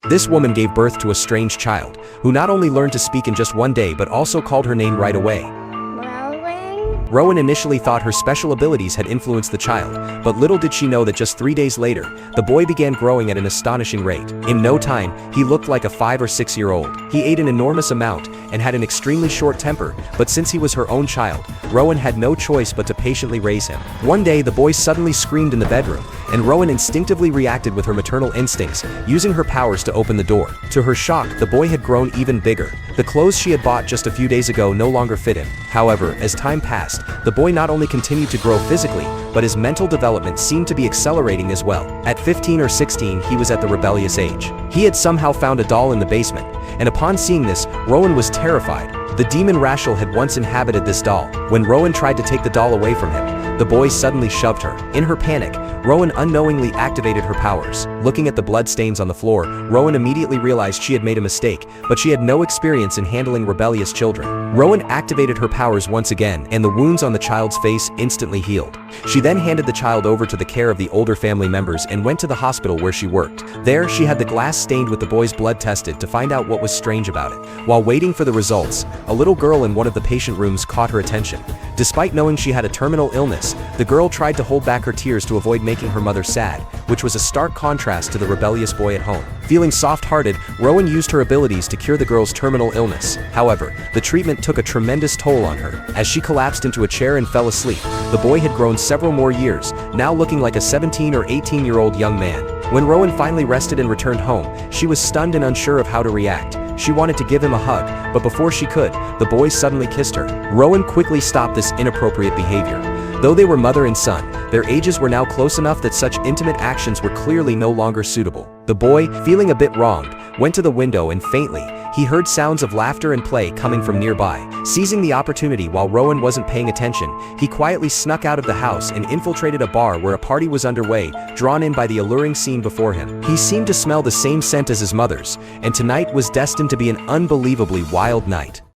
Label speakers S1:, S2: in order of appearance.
S1: This woman gave birth to a strange child, who not only learned to speak in just one day but also called her name right away. Rowan initially thought her special abilities had influenced the child, but little did she know that just 3 days later, the boy began growing at an astonishing rate. In no time, he looked like a 5 or 6 year old. He ate an enormous amount and had an extremely short temper, but since he was her own child, Rowan had no choice but to patiently raise him. One day, the boy suddenly screamed in the bedroom, and Rowan instinctively reacted with her maternal instincts, using her powers to open the door. To her shock, the boy had grown even bigger. The clothes she had bought just a few days ago no longer fit him. However, as time passed, the boy not only continued to grow physically, but his mental development seemed to be accelerating as well. At 15 or 16, he was at the rebellious age. He had somehow found a doll in the basement, and upon seeing this, Rowan was terrified. The demon Rachel had once inhabited this doll. When Rowan tried to take the doll away from him, the boy suddenly shoved her. In her panic, Rowan unknowingly activated her powers. Looking at the blood stains on the floor, Rowan immediately realized she had made a mistake, but she had no experience in handling rebellious children. Rowan activated her powers once again, and the wounds on the child's face instantly healed. She then handed the child over to the care of the older family members and went to the hospital where she worked. There, she had the glass stained with the boy's blood tested to find out what was strange about it. While waiting for the results, a little girl in one of the patient rooms caught her attention. Despite knowing she had a terminal illness, the girl tried to hold back her tears to avoid making her mother sad, which was a stark contrast to the rebellious boy at home. Feeling soft-hearted, Rowan used her abilities to cure the girl's terminal illness. However, the treatment took a tremendous toll on her. As she collapsed into a chair and fell asleep, the boy had grown several more years, now looking like a 17 or 18-year-old young man. When Rowan finally rested and returned home, she was stunned and unsure of how to react. She wanted to give him a hug, but before she could, the boy suddenly kissed her. Rowan quickly stopped this inappropriate behavior. Though they were mother and son, their ages were now close enough that such intimate actions were clearly no longer suitable. The boy, feeling a bit wronged, went to the window and faintly, he heard sounds of laughter and play coming from nearby. Seizing the opportunity while Rowan wasn't paying attention, he quietly snuck out of the house and infiltrated a bar where a party was underway, drawn in by the alluring scene before him. He seemed to smell the same scent as his mother's, and tonight was destined to be an unbelievably wild night.